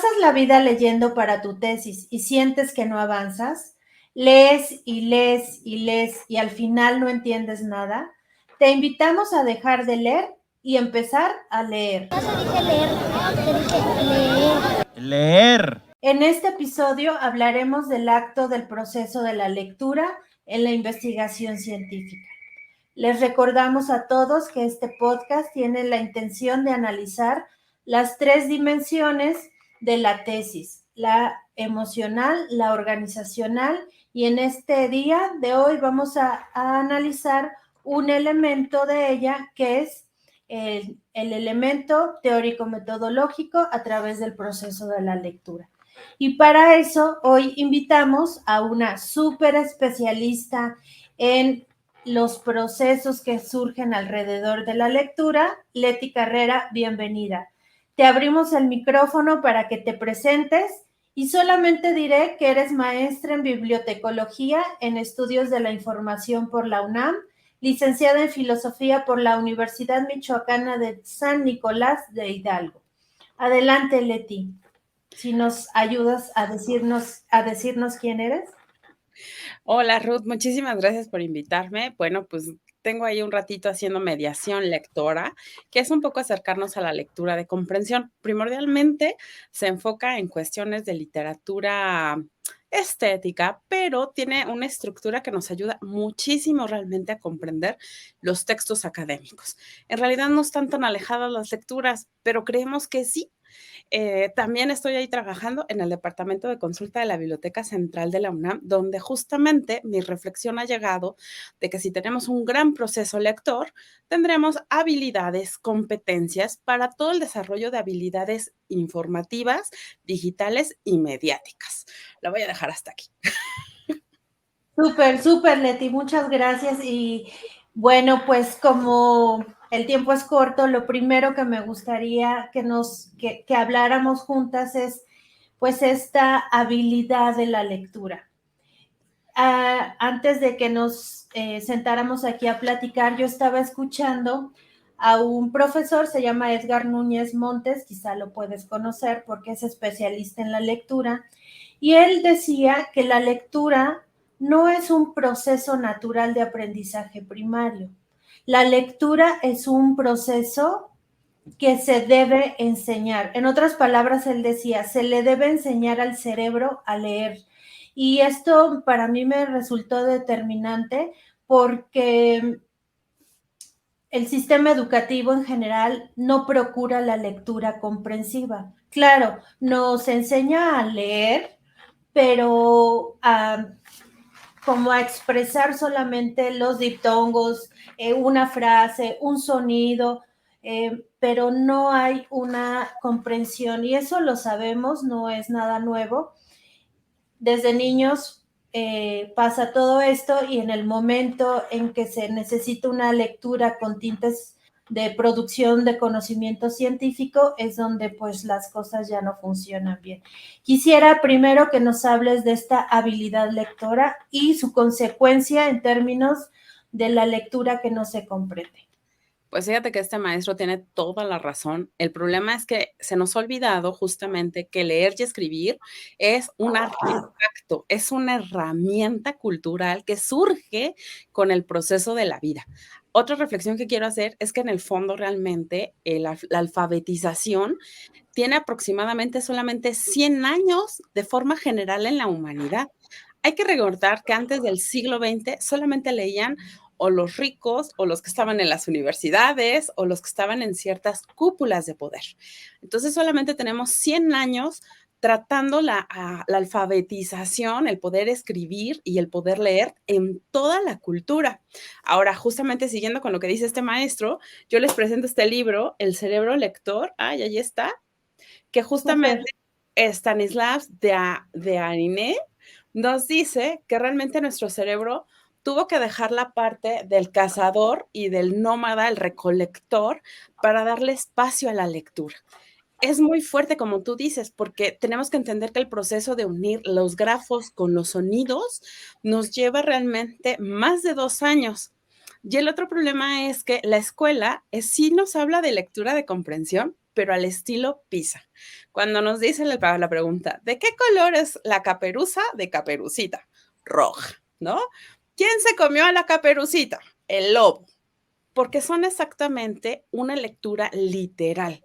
¿Pasas la vida leyendo para tu tesis y sientes que no avanzas? ¿Lees y lees y lees y al final no entiendes nada? Te invitamos a dejar de leer y empezar a leer. No te dije leer, te dije leer. Leer. En este episodio hablaremos del acto del proceso de la lectura en la investigación científica. Les recordamos a todos que este podcast tiene la intención de analizar las 3 dimensiones de la tesis, la emocional, la organizacional, y en este día de hoy vamos a analizar un elemento de ella que es el elemento teórico-metodológico a través del proceso de la lectura. Y para eso hoy invitamos a una súper especialista en los procesos que surgen alrededor de la lectura. Leti Carrera, bienvenida. Te abrimos el micrófono para que te presentes y solamente diré que eres maestra en bibliotecología en estudios de la información por la UNAM, licenciada en filosofía por la Universidad Michoacana de San Nicolás de Hidalgo. Adelante, Leti, si nos ayudas a decirnos quién eres. Hola Ruth, muchísimas gracias por invitarme. Bueno, pues tengo ahí un ratito haciendo mediación lectora, que es un poco acercarnos a la lectura de comprensión. Primordialmente se enfoca en cuestiones de literatura estética, pero tiene una estructura que nos ayuda muchísimo realmente a comprender los textos académicos. En realidad no están tan alejadas las lecturas, pero creemos que sí. También estoy ahí trabajando en el departamento de consulta de la Biblioteca Central de la UNAM, donde justamente mi reflexión ha llegado de que si tenemos un gran proceso lector, tendremos habilidades, competencias para todo el desarrollo de habilidades informativas, digitales y mediáticas. Lo voy a dejar hasta aquí. Súper, Leti, muchas gracias. Y bueno, pues como el tiempo es corto, lo primero que me gustaría que habláramos juntas es pues esta habilidad de la lectura. Antes de que nos sentáramos aquí a platicar, yo estaba escuchando a un profesor, se llama Edgar Núñez Montes, quizá lo puedes conocer porque es especialista en la lectura, y él decía que la lectura no es un proceso natural de aprendizaje primario. La lectura es un proceso que se debe enseñar. En otras palabras, él decía, se le debe enseñar al cerebro a leer. Y esto para mí me resultó determinante porque el sistema educativo en general no procura la lectura comprensiva. Claro, nos enseña a leer, pero como a expresar solamente los diptongos, una frase, un sonido, pero no hay una comprensión, y eso lo sabemos, no es nada nuevo. Desde niños pasa todo esto, y en el momento en que se necesita una lectura con tintes de producción de conocimiento científico es donde pues las cosas ya no funcionan bien. Quisiera primero que nos hables de esta habilidad lectora y su consecuencia en términos de la lectura que no se comprende. Pues fíjate que este maestro tiene toda la razón. El problema es que se nos ha olvidado justamente que leer y escribir es un artefacto, es una herramienta cultural que surge con el proceso de la vida. Otra reflexión que quiero hacer es que en el fondo realmente la alfabetización tiene aproximadamente solamente 100 años de forma general en la humanidad. Hay que recordar que antes del siglo XX solamente leían o los ricos, o los que estaban en las universidades, o los que estaban en ciertas cúpulas de poder. Entonces solamente tenemos 100 años tratando la alfabetización, el poder escribir y el poder leer en toda la cultura. Ahora, justamente siguiendo con lo que dice este maestro, yo les presento este libro, El cerebro lector, ahí está, que justamente Stanislas de Ariné nos dice que realmente nuestro cerebro tuvo que dejar la parte del cazador y del nómada, el recolector, para darle espacio a la lectura. Es muy fuerte, como tú dices, porque tenemos que entender que el proceso de unir los grafos con los sonidos nos lleva realmente más de 2 años. Y el otro problema es que la escuela sí nos habla de lectura de comprensión, pero al estilo Pisa. Cuando nos dicen la pregunta, ¿de qué color es la caperuza de Caperucita? Roja, ¿no? ¿Quién se comió a la caperucita? El lobo, porque son exactamente una lectura literal.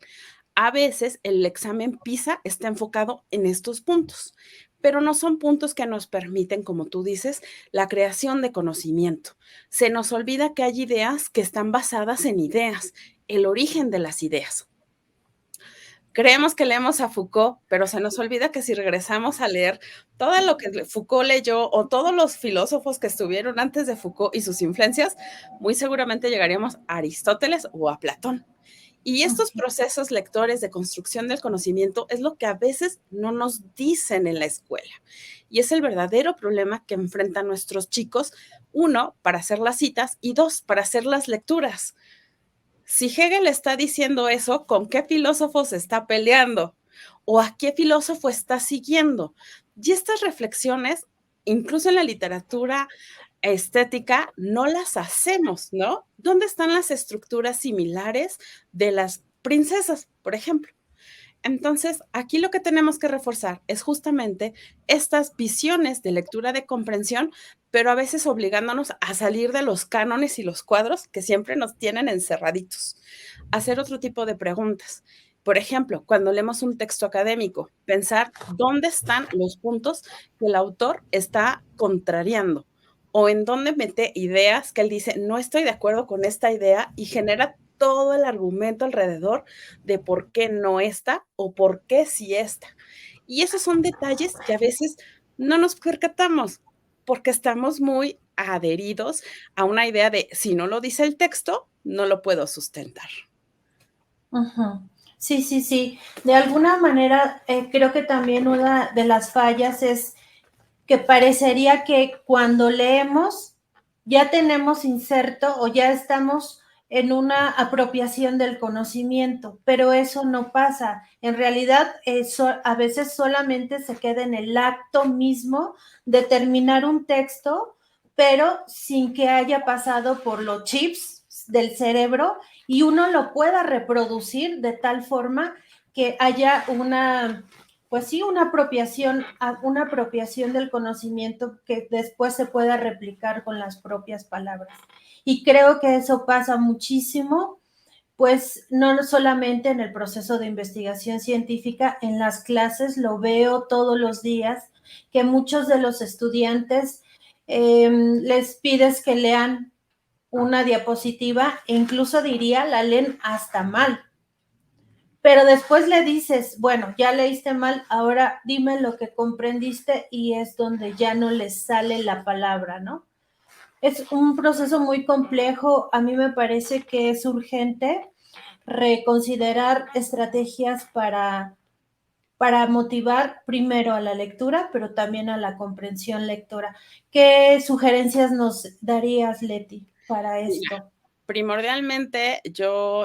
A veces el examen PISA está enfocado en estos puntos, pero no son puntos que nos permiten, como tú dices, la creación de conocimiento. Se nos olvida que hay ideas que están basadas en ideas, el origen de las ideas. Creemos que leemos a Foucault, pero se nos olvida que si regresamos a leer todo lo que Foucault leyó o todos los filósofos que estuvieron antes de Foucault y sus influencias, muy seguramente llegaríamos a Aristóteles o a Platón. Y estos procesos lectores de construcción del conocimiento es lo que a veces no nos dicen en la escuela. Y es el verdadero problema que enfrentan nuestros chicos, uno, para hacer las citas y dos, para hacer las lecturas. Si Hegel está diciendo eso, ¿con qué filósofo se está peleando? ¿O a qué filósofo está siguiendo? Y estas reflexiones, incluso en la literatura estética, no las hacemos, ¿no? ¿Dónde están las estructuras similares de las princesas, por ejemplo? Entonces, aquí lo que tenemos que reforzar es justamente estas visiones de lectura de comprensión, pero a veces obligándonos a salir de los cánones y los cuadros que siempre nos tienen encerraditos, hacer otro tipo de preguntas. Por ejemplo, cuando leemos un texto académico, pensar dónde están los puntos que el autor está contrariando o en dónde mete ideas que él dice, no estoy de acuerdo con esta idea y genera todo el argumento alrededor de por qué no está o por qué sí está. Y esos son detalles que a veces no nos percatamos porque estamos muy adheridos a una idea de si no lo dice el texto, no lo puedo sustentar. Ujú. Sí, sí, sí. De alguna manera, creo que también una de las fallas es que parecería que cuando leemos ya tenemos inserto o ya estamos en una apropiación del conocimiento, pero eso no pasa. En realidad, eso a veces solamente se queda en el acto mismo de terminar un texto, pero sin que haya pasado por los chips del cerebro y uno lo pueda reproducir de tal forma que haya una, pues sí, una apropiación del conocimiento que después se pueda replicar con las propias palabras. Y creo que eso pasa muchísimo, pues no solamente en el proceso de investigación científica, en las clases lo veo todos los días, que muchos de los estudiantes les pides que lean una diapositiva e incluso diría la leen hasta mal. Pero después le dices, bueno, ya leíste mal, ahora dime lo que comprendiste y es donde ya no les sale la palabra, ¿no? Es un proceso muy complejo. A mí me parece que es urgente reconsiderar estrategias para motivar primero a la lectura, pero también a la comprensión lectora. ¿Qué sugerencias nos darías, Leti, para esto? Primordialmente, yo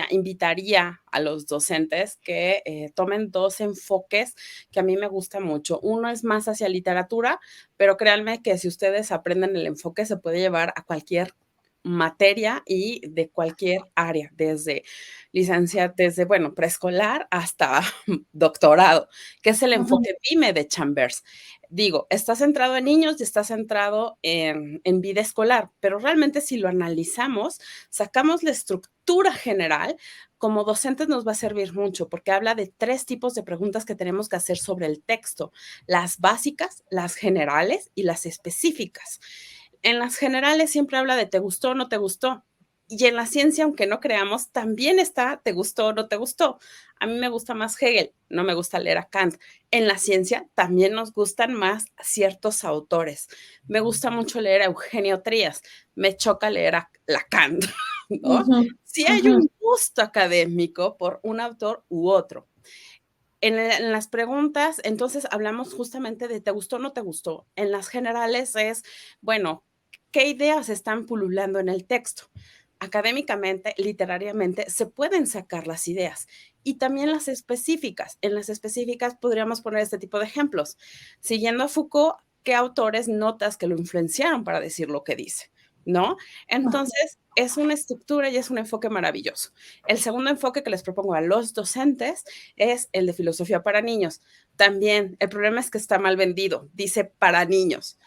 invitaría a los docentes que tomen dos enfoques que a mí me gusta mucho. Uno es más hacia literatura, pero créanme que si ustedes aprenden el enfoque se puede llevar a cualquier materia y de cualquier área, desde, bueno, preescolar hasta doctorado, que es el enfoque PYME de Chambers. Digo, está centrado en niños y está centrado en vida escolar, pero realmente si lo analizamos, sacamos la estructura general, como docentes nos va a servir mucho porque habla de 3 tipos de preguntas que tenemos que hacer sobre el texto: las básicas, las generales y las específicas. En las generales siempre habla de te gustó o no te gustó. Y en la ciencia, aunque no creamos, también está te gustó o no te gustó. A mí me gusta más Hegel, no me gusta leer a Kant. En la ciencia también nos gustan más ciertos autores. Me gusta mucho leer a Eugenio Trías, me choca leer a Lacan, ¿no? Sí hay un gusto académico por un autor u otro. En las preguntas, entonces hablamos justamente de te gustó o no te gustó. En las generales es, bueno, ¿qué ideas están pululando en el texto? Académicamente, literariamente, se pueden sacar las ideas y también las específicas. En las específicas podríamos poner este tipo de ejemplos. Siguiendo a Foucault, ¿qué autores notas que lo influenciaron para decir lo que dice? ¿no? Entonces, es una estructura y es un enfoque maravilloso. El segundo enfoque que les propongo a los docentes es el de filosofía para niños. También, el problema es que está mal vendido, dice para niños.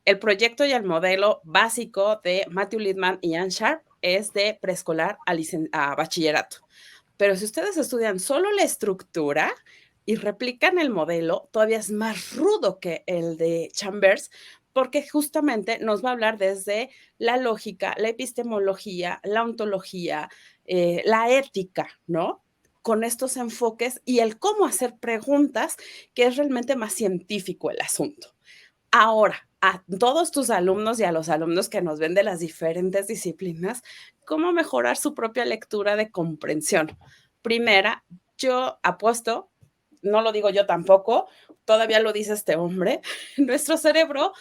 El proyecto y el modelo básico de Matthew Littman y Ann Sharp es de preescolar a bachillerato. Pero si ustedes estudian solo la estructura y replican el modelo, todavía es más rudo que el de Chambers, porque justamente nos va a hablar desde la lógica, la epistemología, la ontología, la ética, ¿no? Con estos enfoques y el cómo hacer preguntas, que es realmente más científico el asunto. Ahora, a todos tus alumnos y a los alumnos que nos ven de las diferentes disciplinas, ¿cómo mejorar su propia lectura de comprensión? Primera, yo apuesto, no lo digo yo tampoco, todavía lo dice este hombre, nuestro cerebro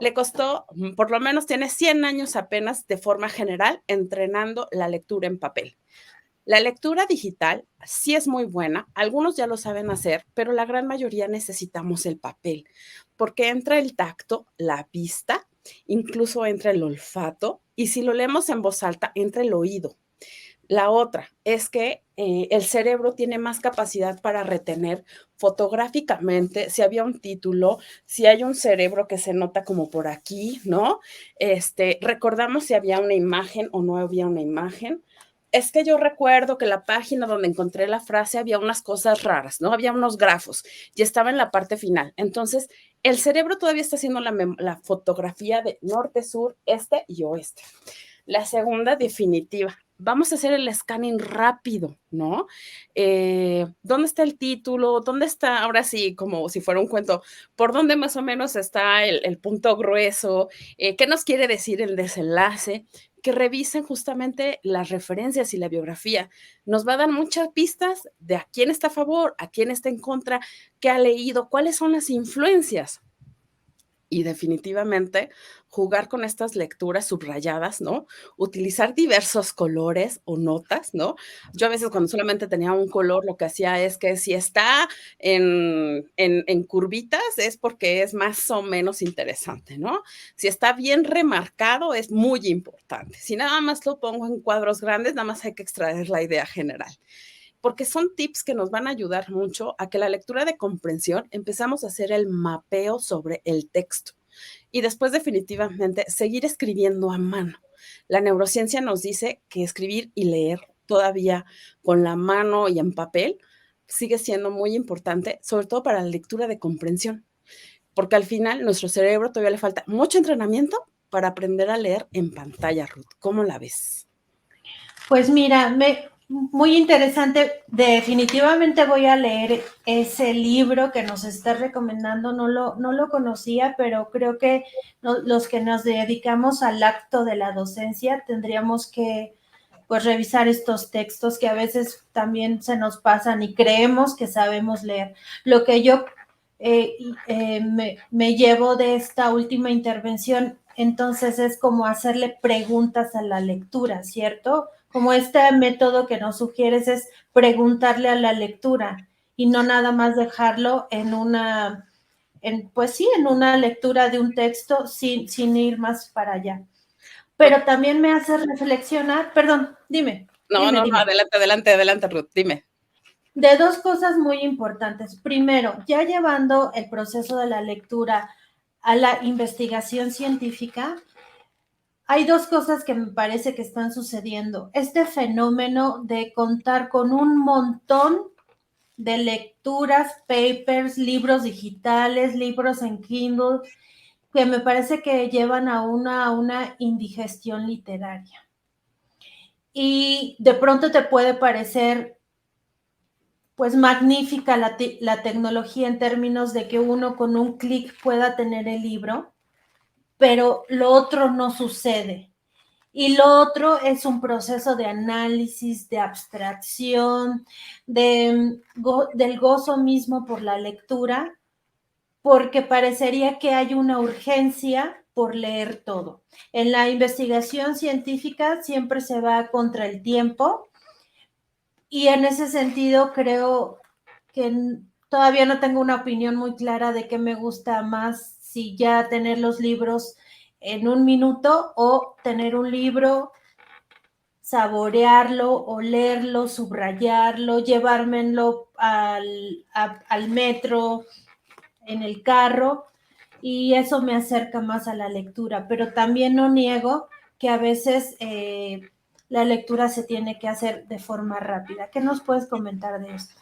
le costó, por lo menos tiene 100 años apenas de forma general entrenando la lectura en papel. La lectura digital sí es muy buena, algunos ya lo saben hacer, pero la gran mayoría necesitamos el papel, porque entra el tacto, la vista, incluso entra el olfato, y si lo leemos en voz alta, entra el oído. La otra es que el cerebro tiene más capacidad para retener fotográficamente si había un título, si hay un cerebro que se nota como por aquí, ¿no? Recordamos si había una imagen o no había una imagen. Es que yo recuerdo que la página donde encontré la frase había unas cosas raras, ¿no? Había unos grafos y estaba en la parte final. Entonces, el cerebro todavía está haciendo la fotografía de norte, sur, este y oeste. La segunda definitiva, vamos a hacer el scanning rápido, ¿no? ¿Dónde está el título? ¿Dónde está, ahora sí, como si fuera un cuento, por dónde más o menos está el punto grueso? ¿Qué nos quiere decir el desenlace? Que revisen justamente las referencias y la biografía. Nos va a dar muchas pistas de a quién está a favor, a quién está en contra, qué ha leído, cuáles son las influencias. Y definitivamente jugar con estas lecturas subrayadas, ¿no? Utilizar diversos colores o notas, ¿no? Yo a veces cuando solamente tenía un color, lo que hacía es que si está en curvitas es porque es más o menos interesante, ¿no? Si está bien remarcado es muy importante. Si nada más lo pongo en cuadros grandes, nada más hay que extraer la idea general, porque son tips que nos van a ayudar mucho a que la lectura de comprensión empezamos a hacer el mapeo sobre el texto y después definitivamente seguir escribiendo a mano. La neurociencia nos dice que escribir y leer todavía con la mano y en papel sigue siendo muy importante, sobre todo para la lectura de comprensión, porque al final nuestro cerebro todavía le falta mucho entrenamiento para aprender a leer en pantalla, Ruth. ¿Cómo la ves? Pues mira, muy interesante. Definitivamente voy a leer ese libro que nos está recomendando. No lo conocía, pero creo que los que nos dedicamos al acto de la docencia tendríamos que pues revisar estos textos que a veces también se nos pasan y creemos que sabemos leer. Lo que yo me llevo de esta última intervención, entonces es como hacerle preguntas a la lectura, ¿cierto? Como este método que nos sugieres es preguntarle a la lectura y no nada más dejarlo en una, pues sí, en una lectura de un texto sin ir más para allá. Pero también me hace reflexionar, perdón, dime. No, adelante, Ruth, dime. De dos cosas muy importantes. Primero, ya llevando el proceso de la lectura a la investigación científica, hay dos cosas que me parece que están sucediendo. Este fenómeno de contar con un montón de lecturas, papers, libros digitales, libros en Kindle, que me parece que llevan a una indigestión literaria. Y de pronto te puede parecer pues magnífica la tecnología en términos de que uno con un clic pueda tener el libro, pero lo otro no sucede. Y lo otro es un proceso de análisis, de abstracción, del gozo mismo por la lectura, porque parecería que hay una urgencia por leer todo. En la investigación científica siempre se va contra el tiempo y en ese sentido creo que todavía no tengo una opinión muy clara de qué me gusta más, si ya tener los libros en un minuto, o tener un libro, saborearlo, olerlo, subrayarlo, llevármelo al metro, en el carro, y eso me acerca más a la lectura, pero también no niego que a veces la lectura se tiene que hacer de forma rápida. ¿Qué nos puedes comentar de esto?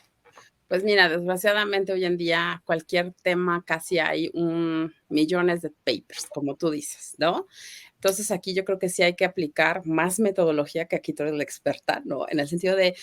Pues mira, desgraciadamente hoy en día cualquier tema casi hay millones de papers, como tú dices, ¿no? Entonces aquí yo creo que sí hay que aplicar más metodología, que aquí tú eres la experta, ¿no? En el sentido de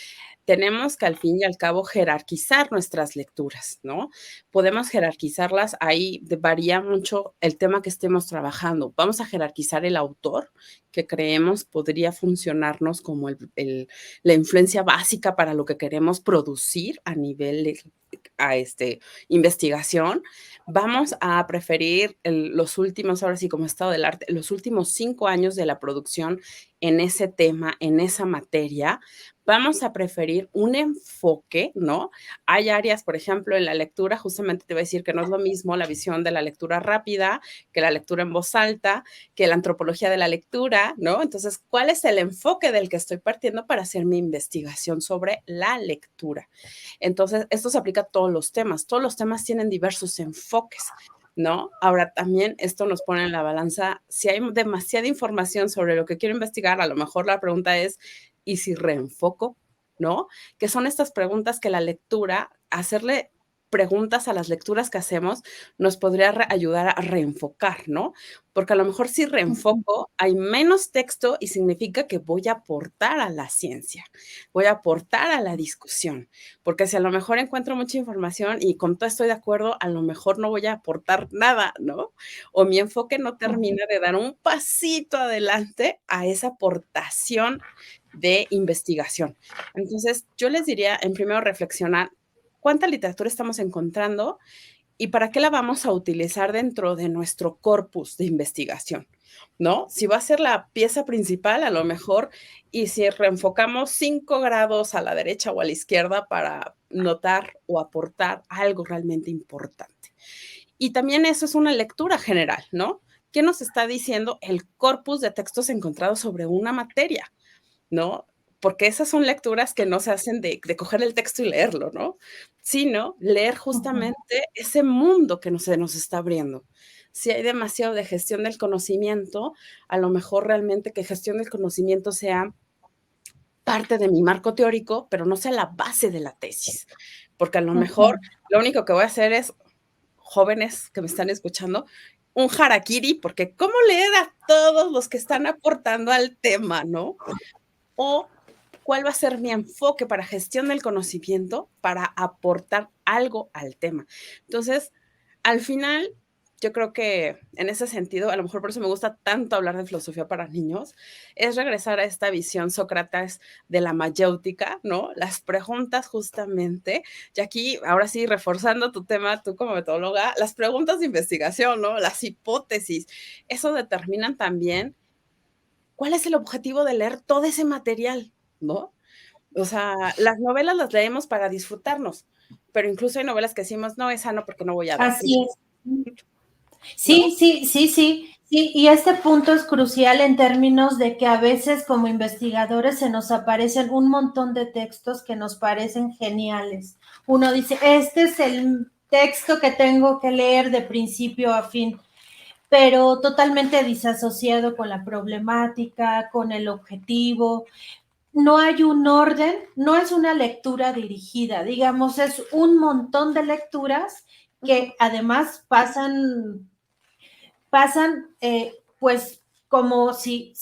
tenemos que al fin y al cabo jerarquizar nuestras lecturas, ¿no? Podemos jerarquizarlas, ahí varía mucho el tema que estemos trabajando. Vamos a jerarquizar el autor que creemos podría funcionarnos como la influencia básica para lo que queremos producir a nivel de investigación. Vamos a preferir los últimos, ahora sí, como estado del arte, los últimos 5 años de la producción en ese tema, en esa materia. Vamos a preferir un enfoque, ¿no? Hay áreas, por ejemplo, en la lectura, justamente te voy a decir que no es lo mismo la visión de la lectura rápida que la lectura en voz alta, que la antropología de la lectura, ¿no? Entonces, ¿cuál es el enfoque del que estoy partiendo para hacer mi investigación sobre la lectura? Entonces, esto se aplica a todos los temas tienen diversos enfoques, ¿no? Ahora también esto nos pone en la balanza, si hay demasiada información sobre lo que quiero investigar, a lo mejor la pregunta es, ¿y si reenfoco? ¿No? Que son estas preguntas que la lectura, hacerle preguntas a las lecturas que hacemos, nos podría ayudar a reenfocar, ¿no? Porque a lo mejor si reenfoco, hay menos texto y significa que voy a aportar a la ciencia, voy a aportar a la discusión, porque si a lo mejor encuentro mucha información y con todo estoy de acuerdo, a lo mejor no voy a aportar nada, ¿no? O mi enfoque no termina de dar un pasito adelante a esa aportación de investigación. Entonces, yo les diría, en primero, reflexionar cuánta literatura estamos encontrando y para qué la vamos a utilizar dentro de nuestro corpus de investigación, ¿no? Si va a ser la pieza principal, a lo mejor, y si reenfocamos 5 grados a la derecha o a la izquierda para notar o aportar algo realmente importante. Y también eso es una lectura general, ¿no? ¿Qué nos está diciendo el corpus de textos encontrados sobre una materia? ¿No? Porque esas son lecturas que no se hacen de coger el texto y leerlo, ¿no? Sino leer justamente ese mundo que se nos está abriendo. Si hay demasiado de gestión del conocimiento, a lo mejor realmente que gestión del conocimiento sea parte de mi marco teórico, pero no sea la base de la tesis. Porque a lo mejor lo único que voy a hacer es, jóvenes que me están escuchando, un harakiri, porque ¿cómo leer a todos los que están aportando al tema, no? O cuál va a ser mi enfoque para gestión del conocimiento para aportar algo al tema. Entonces, al final, yo creo que en ese sentido, a lo mejor por eso me gusta tanto hablar de filosofía para niños, es regresar a esta visión Sócrates de la mayéutica, ¿no? Las preguntas justamente, y aquí, ahora sí, reforzando tu tema, tú como metodóloga, las preguntas de investigación, ¿no? Las hipótesis, eso determinan también cuál es el objetivo de leer todo ese material, ¿no? O sea, las novelas las leemos para disfrutarnos, pero incluso hay novelas que decimos, no, esa no, porque no voy a dar, Así es. ¿no? Sí, sí, sí, sí, sí, y este punto es crucial en términos de que a veces como investigadores se nos aparecen un montón de textos que nos parecen geniales. Uno dice, este es el texto que tengo que leer de principio a fin, pero totalmente disasociado con la problemática, con el objetivo. No hay un orden, no es una lectura dirigida, digamos, es un montón de lecturas que además pasan pues como si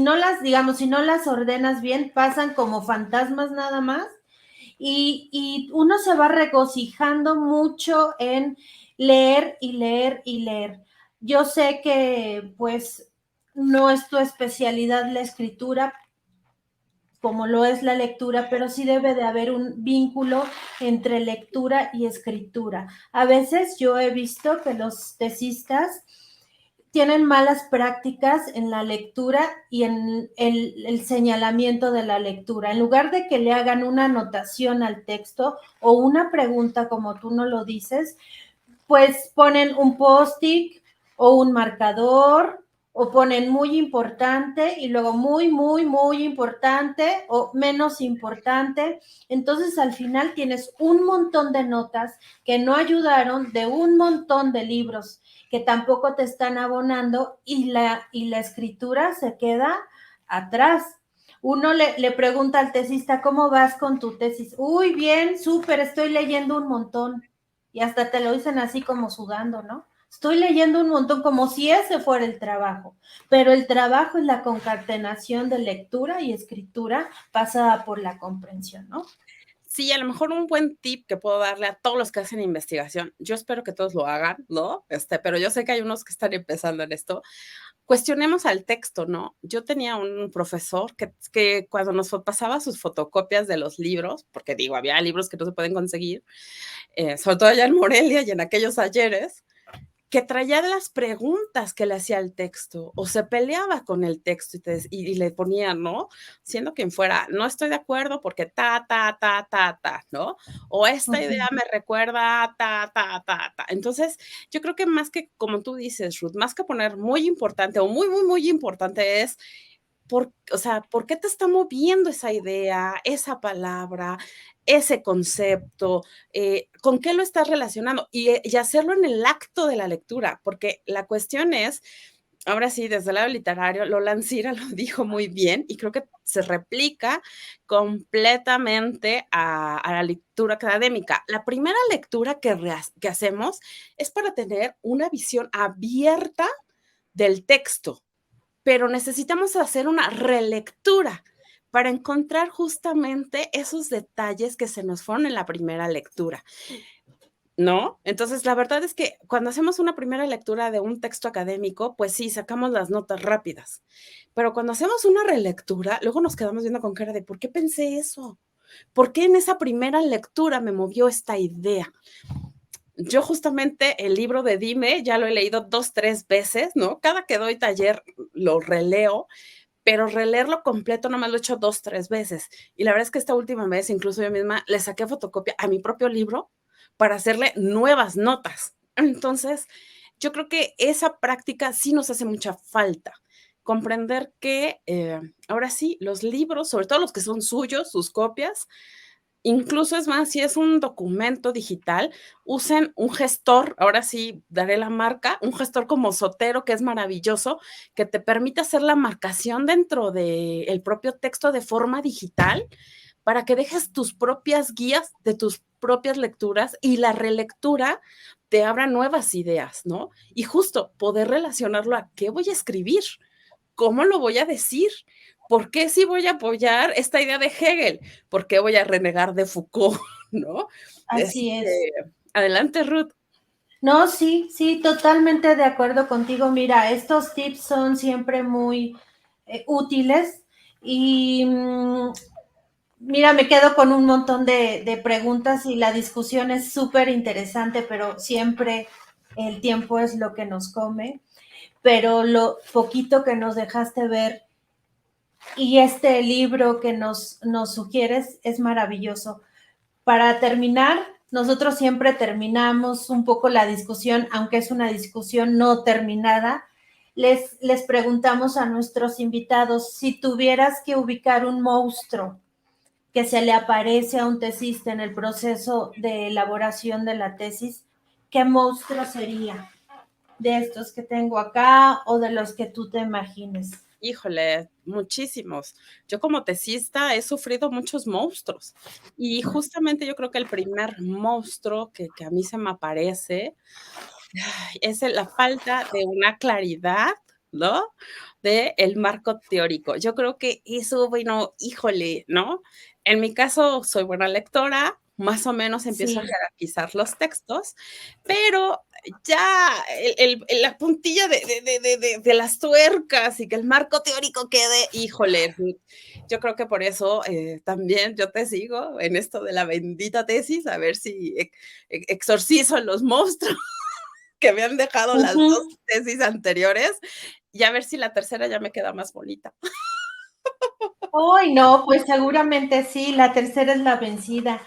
no las, digamos, si no las ordenas bien, pasan como fantasmas nada más y uno se va regocijando mucho en leer y leer y leer. Yo sé que pues no es tu especialidad la escritura, como lo es la lectura, pero sí debe de haber un vínculo entre lectura y escritura. A veces yo he visto que los tesistas tienen malas prácticas en la lectura y en el señalamiento de la lectura. En lugar de que le hagan una anotación al texto o una pregunta, como tú no lo dices, pues ponen un post-it o un marcador, o ponen muy importante y luego muy, muy, muy importante o menos importante. Entonces al final tienes un montón de notas que no ayudaron de un montón de libros que tampoco te están abonando y la escritura se queda atrás. Uno le pregunta al tesista, ¿cómo vas con tu tesis? Uy, bien, súper, estoy leyendo un montón. Y hasta te lo dicen así como sudando, ¿no? Estoy leyendo un montón, como si ese fuera el trabajo, pero el trabajo es la concatenación de lectura y escritura pasada por la comprensión, ¿no? Sí, a lo mejor un buen tip que puedo darle a todos los que hacen investigación, yo espero que todos lo hagan, ¿no? Pero yo sé que hay unos que están empezando en esto. Cuestionemos al texto, ¿no? Yo tenía un profesor que cuando nos pasaba sus fotocopias de los libros, porque digo, había libros que no se pueden conseguir, sobre todo allá en Morelia y en aquellos ayeres, que traía las preguntas que le hacía el texto, o se peleaba con el texto y le ponía, ¿no? Siendo quien fuera, no estoy de acuerdo porque ¿no? O esta idea me recuerda ta. Entonces, yo creo que más que, como tú dices, Ruth, más que poner muy importante o muy, muy, muy importante es, o sea, ¿por qué te está moviendo esa idea, esa palabra, ese concepto? ¿Con qué lo estás relacionando? Y hacerlo en el acto de la lectura, porque la cuestión es, ahora sí, desde el lado literario, Lola Ancira lo dijo muy bien y creo que se replica completamente a la lectura académica. La primera lectura que hacemos es para tener una visión abierta del texto, pero necesitamos hacer una relectura para encontrar justamente esos detalles que se nos fueron en la primera lectura, ¿no? Entonces, la verdad es que cuando hacemos una primera lectura de un texto académico, pues sí, sacamos las notas rápidas, pero cuando hacemos una relectura, luego nos quedamos viendo con cara de, ¿por qué pensé eso? ¿Por qué en esa primera lectura me movió esta idea? Yo justamente el libro de Dime ya lo he leído 2, 3 veces, ¿no? Cada que doy taller lo releo, pero releerlo completo nomás lo he hecho 2, 3 veces. Y la verdad es que esta última vez, incluso yo misma le saqué fotocopia a mi propio libro para hacerle nuevas notas. Entonces, yo creo que esa práctica sí nos hace mucha falta. Comprender que ahora sí, los libros, sobre todo los que son suyos, sus copias, incluso es más, si es un documento digital, usen un gestor, ahora sí daré la marca, un gestor como Zotero, que es maravilloso, que te permite hacer la marcación dentro del propio texto de forma digital para que dejes tus propias guías de tus propias lecturas y la relectura te abra nuevas ideas, ¿no? Y justo poder relacionarlo a qué voy a escribir, cómo lo voy a decir, ¿por qué sí voy a apoyar esta idea de Hegel? ¿Por qué voy a renegar de Foucault? ¿No? Así es. Adelante, Ruth. No, sí, sí, totalmente de acuerdo contigo. Mira, estos tips son siempre muy útiles y mira, me quedo con un montón de preguntas y la discusión es súper interesante, pero siempre el tiempo es lo que nos come. Pero lo poquito que nos dejaste ver y este libro que nos sugieres es maravilloso. Para terminar, nosotros siempre terminamos un poco la discusión, aunque es una discusión no terminada. Les preguntamos a nuestros invitados, si tuvieras que ubicar un monstruo que se le aparece a un tesista en el proceso de elaboración de la tesis, ¿qué monstruo sería? ¿De estos que tengo acá o de los que tú te imagines? Híjole, muchísimos. Yo como tesista he sufrido muchos monstruos y justamente yo creo que el primer monstruo que a mí se me aparece es la falta de una claridad, ¿no? De el marco teórico. Yo creo que eso, bueno, híjole, ¿no? En mi caso, soy buena lectora, más o menos empiezo a Sí. jerarquizar los textos, pero ya la puntilla de las tuercas y que el marco teórico quede, híjole, yo creo que por eso también yo te sigo en esto de la bendita tesis, a ver si exorcizo los monstruos que me han dejado las 2 tesis anteriores, y a ver si la tercera ya me queda más bonita. Ay, no, pues seguramente sí, la tercera es la vencida.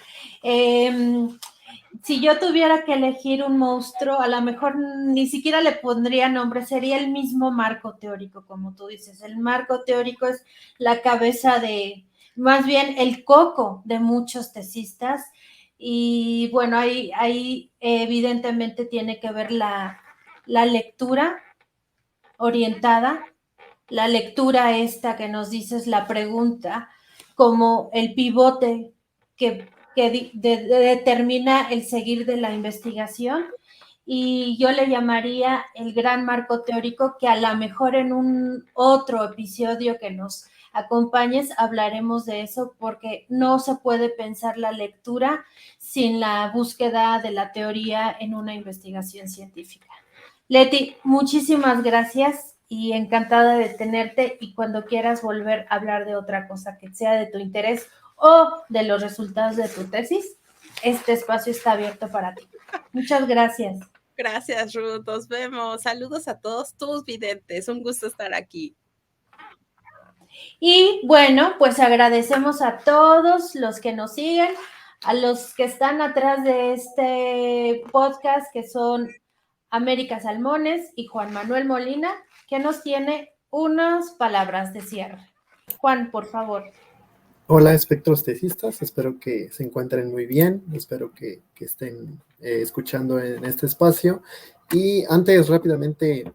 si yo tuviera que elegir un monstruo, a lo mejor ni siquiera le pondría nombre, sería el mismo marco teórico, como tú dices. El marco teórico es la cabeza más bien el coco de muchos tesistas. Y bueno, ahí evidentemente tiene que ver la lectura orientada, la lectura esta que nos dices, la pregunta, como el pivote que determina el seguir de la investigación, y yo le llamaría el gran marco teórico, que a lo mejor en un otro episodio que nos acompañes hablaremos de eso, porque no se puede pensar la lectura sin la búsqueda de la teoría en una investigación científica. Leti, muchísimas gracias y encantada de tenerte, y cuando quieras volver a hablar de otra cosa que sea de tu interés o de los resultados de tu tesis, este espacio está abierto para ti. Muchas gracias. Gracias, Ruth. Nos vemos. Saludos a todos tus videntes. Un gusto estar aquí. Y bueno, pues agradecemos a todos los que nos siguen, a los que están atrás de este podcast, que son América Salmones y Juan Manuel Molina, que nos tiene unas palabras de cierre. Juan, por favor. Hola, espectros tesistas, espero que se encuentren muy bien, espero que estén escuchando en este espacio. Y antes, rápidamente,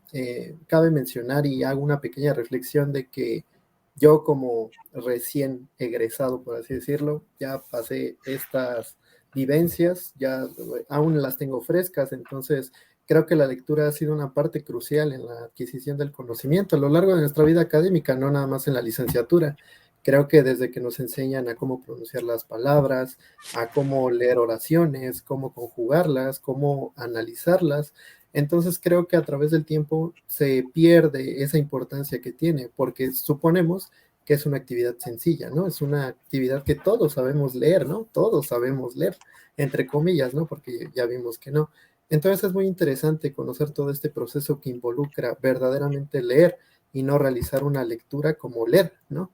cabe mencionar y hago una pequeña reflexión de que yo, como recién egresado, por así decirlo, ya pasé estas vivencias, ya aún las tengo frescas, entonces creo que la lectura ha sido una parte crucial en la adquisición del conocimiento a lo largo de nuestra vida académica, no nada más en la licenciatura. Creo que desde que nos enseñan a cómo pronunciar las palabras, a cómo leer oraciones, cómo conjugarlas, cómo analizarlas, entonces creo que a través del tiempo se pierde esa importancia que tiene, porque suponemos que es una actividad sencilla, ¿no? Es una actividad que todos sabemos leer, ¿no? Todos sabemos leer, entre comillas, ¿no? Porque ya vimos que no. Entonces es muy interesante conocer todo este proceso que involucra verdaderamente leer y no realizar una lectura como leer, ¿no?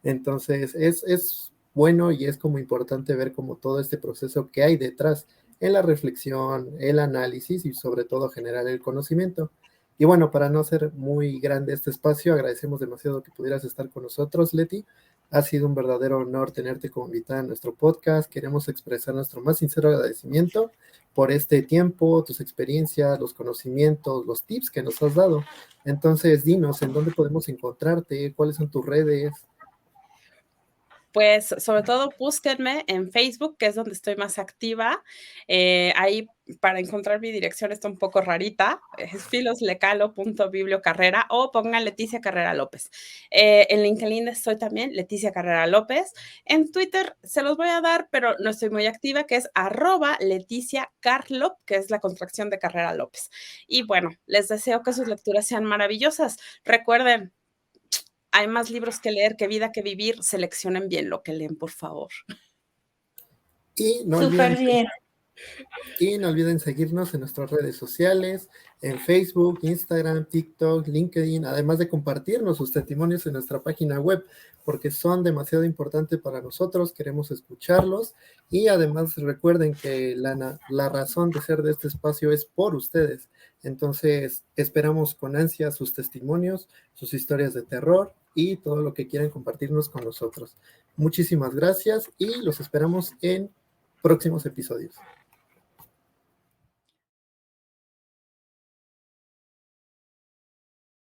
Entonces es bueno y es como importante ver como todo este proceso que hay detrás en la reflexión, el análisis y sobre todo generar el conocimiento. Y bueno, para no hacer muy grande este espacio, agradecemos demasiado que pudieras estar con nosotros, Leti. Ha sido un verdadero honor tenerte como invitada a nuestro podcast. Queremos expresar nuestro más sincero agradecimiento por este tiempo, tus experiencias, los conocimientos, los tips que nos has dado. Entonces, dinos, ¿en dónde podemos encontrarte? ¿Cuáles son tus redes? Pues sobre todo búsquenme en Facebook, que es donde estoy más activa. Ahí para encontrar mi dirección está un poco rarita, es filoslecalo.bibliocarrera, o pongan Leticia Carrera López. En LinkedIn estoy también, Leticia Carrera López. En Twitter se los voy a dar, pero no estoy muy activa, que es @LeticiaCarlop, que es la contracción de Carrera López. Y bueno, les deseo que sus lecturas sean maravillosas. Recuerden, hay más libros que leer que vida que vivir. Seleccionen bien lo que leen, por favor. Y no olviden seguirnos en nuestras redes sociales, en Facebook, Instagram, TikTok, LinkedIn, además de compartirnos sus testimonios en nuestra página web, porque son demasiado importantes para nosotros, queremos escucharlos, y además recuerden que la razón de ser de este espacio es por ustedes. Entonces esperamos con ansia sus testimonios, sus historias de terror y todo lo que quieran compartirnos con nosotros. Muchísimas gracias y los esperamos en próximos episodios.